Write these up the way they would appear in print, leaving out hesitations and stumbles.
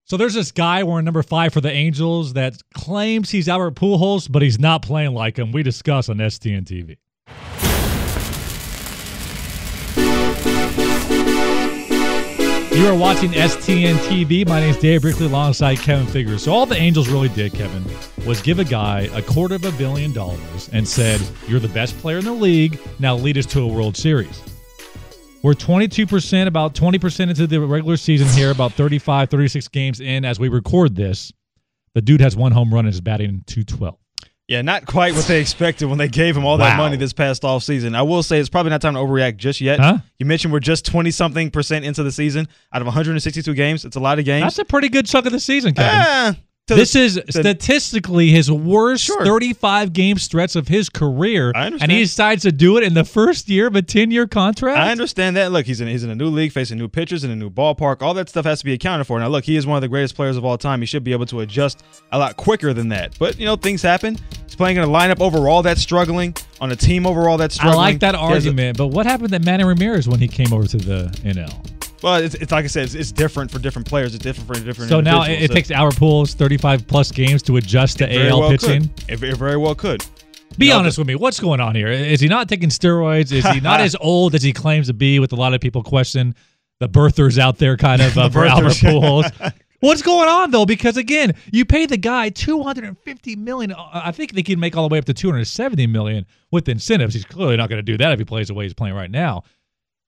So there's this guy wearing number 5 for the Angels that claims he's Albert Pujols, but he's not playing like him. We discuss on STN TV. You are watching STN TV. My name is Dave Brickley alongside Kevin Figures. So all the Angels really did, Kevin, was give a guy $250 million and said, you're the best player in the league. Now lead us to a World Series. We're 22%, about 20% into the regular season here, about 35, 36 games in as we record this. The dude has 1 home run and is batting .212. Yeah, not quite what they expected when they gave him all that money this past offseason. I will say it's probably not time to overreact just yet. Huh? You mentioned we're just 20-something% into the season out of 162 games. It's a lot of games. That's a pretty good chunk of the season, Kevin. This is statistically his worst 35-game stretch of his career, and he decides to do it in the first year of a 10-year contract? I understand that. Look, he's in a new league, facing new pitchers in a new ballpark. All that stuff has to be accounted for. Now, look, he is one of the greatest players of all time. He should be able to adjust a lot quicker than that. But, you know, things happen. He's playing in a lineup overall that's struggling, on a team overall that's struggling. I like that argument, but what happened to Manny Ramirez when he came over to the NL? Well, it's like I said, it's different for different players. It's different for different So individuals. now it takes Albert Pujols 35-plus games to adjust to AL pitching? It very well could. Be honest with me. What's going on here? Is he not taking steroids? Is he not as old as he claims to be, with a lot of people question the birthers out there kind of for Albert Pujols? What's going on, though? Because, again, you pay the guy $250 million. I think they can make all the way up to $270 million with incentives. He's clearly not going to do that if he plays the way he's playing right now.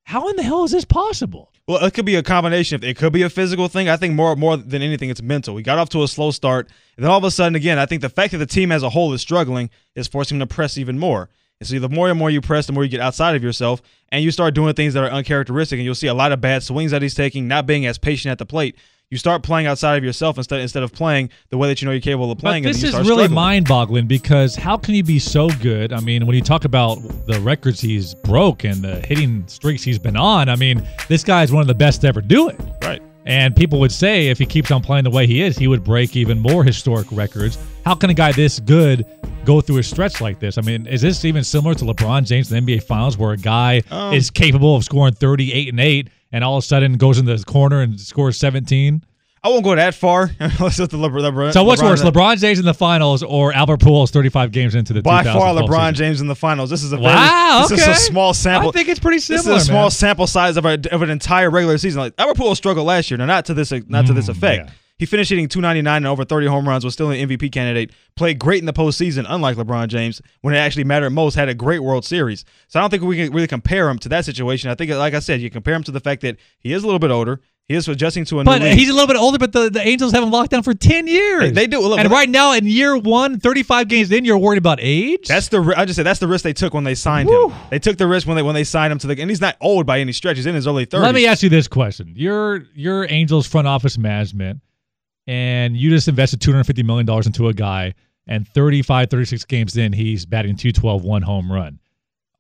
How in the hell is this possible? Well, it could be a combination. It could be a physical thing. I think more than anything, it's mental. We got off to a slow start, and then all of a sudden, again, I think the fact that the team as a whole is struggling is forcing them to press even more. And so the more and more you press, the more you get outside of yourself, and you start doing things that are uncharacteristic, and you'll see a lot of bad swings that he's taking, not being as patient at the plate. You start playing outside of yourself instead of playing the way that you know you're capable of playing. But this is really mind-boggling, because how can you be so good? I mean, when you talk about the records he's broke and the hitting streaks he's been on, I mean, this guy is one of the best to ever do it. Right. And people would say if he keeps on playing the way he is, he would break even more historic records. How can a guy this good go through a stretch like this? I mean, is this even similar to LeBron James in the NBA Finals, where a guy is capable of scoring 38 and 8 and all of a sudden goes in the corner and scores 17? I won't go that far. So what's worse, LeBron James in the finals or Albert Pujols 35 games into the 2012 By far, LeBron season? James in the finals. This is a this is a small sample. I think it's pretty similar. This is a small sample size of an entire regular season. Like Albert Pujols struggled last year. Now, not to this effect. Yeah. He finished hitting .299 and over 30 home runs, was still an MVP candidate, played great in the postseason, unlike LeBron James, when it actually mattered most, had a great World Series. So I don't think we can really compare him to that situation. I think, like I said, you compare him to the fact that he is a little bit older. He is adjusting to a new league. But he's a little bit older, but the Angels have him locked down for 10 years. They do. Look, and right now, in year 1, 35 games in, you're worried about age? I just said that's the risk they took when they signed him. They took the risk when they signed him and he's not old by any stretch. He's in his early 30s. Let me ask you this question. You're Angels front office management, and you just invested $250 million into a guy, and 35, 36 games in, he's batting .212, 1 home run.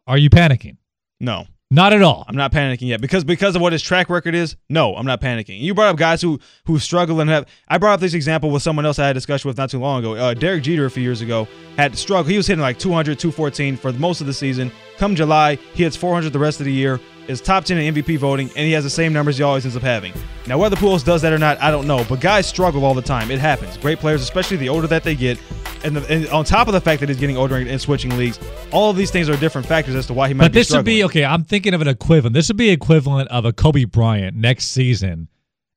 Are you panicking? No. Not at all. I'm not panicking yet because of what his track record is. No, I'm not panicking. You brought up guys who struggle and have. I brought up this example with someone else I had a discussion with not too long ago. Derek Jeter a few years ago had struggled. He was hitting like 200, 214 for most of the season. Come July, he hits 400 the rest of the year. Is top 10 in MVP voting, and he has the same numbers he always ends up having. Now, whether Pujols does that or not, I don't know. But guys struggle all the time. It happens. Great players, especially the older that they get, and on top of the fact that he's getting older and switching leagues, all of these things are different factors as to why he might be struggling. But this would be, okay, I'm thinking of an equivalent. This would be equivalent of a Kobe Bryant next season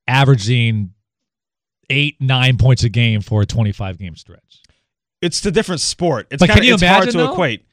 averaging 8-9 points a game for a 25-game stretch. It's a different sport. It's hard to equate.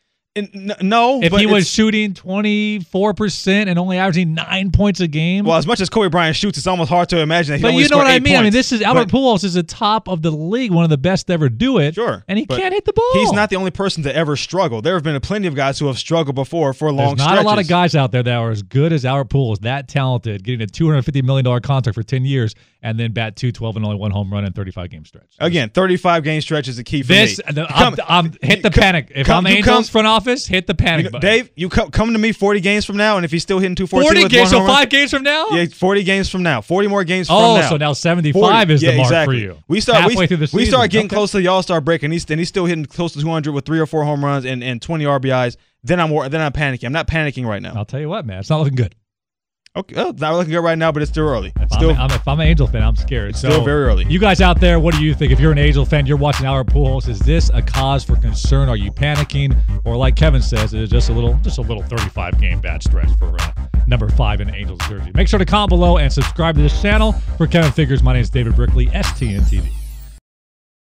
No, if he was shooting 24% and only averaging 9 points a game. Well, as much as Kobe Bryant shoots, it's almost hard to imagine that he only you know what I mean? Points. I mean, this is Albert Pujols is the top of the league, one of the best to ever do it. Sure, and he can't hit the ball. He's not the only person to ever struggle. There have been plenty of guys who have struggled before for long stretches. There's not a lot of guys out there that are as good as Albert Pujols, that talented, getting a $250 million contract for 10 years, and then bat .212 and only 1 home run in 35-game stretch. Again, 35-game stretch is the key for me. Hit the panic. If I'm Angels front office, hit the panic. Dave, you come to me 40 games from now, and if he's still hitting 214 40 games, so 5 games from now? Yeah, 40 games from now. 40 more games from now. Oh, so now 75 is the mark for you. We start getting close to the All-Star break, and he's still hitting close to 200 with 3 or 4 home runs and 20 RBIs. Then I'm panicking. I'm not panicking right now. I'll tell you what, man. It's not looking good. Okay, oh, not looking good right now, but it's still early. If I'm an Angel fan, I'm scared. It's still very early. You guys out there, what do you think? If you're an Angel fan, you're watching Albert Pujols. Is this a cause for concern? Are you panicking, or like Kevin says, is it just a little 35-game bad stretch for number 5 in Angels jersey? Make sure to comment below and subscribe to this channel. For Kevin Figures, my name is David Brickley, STN TV.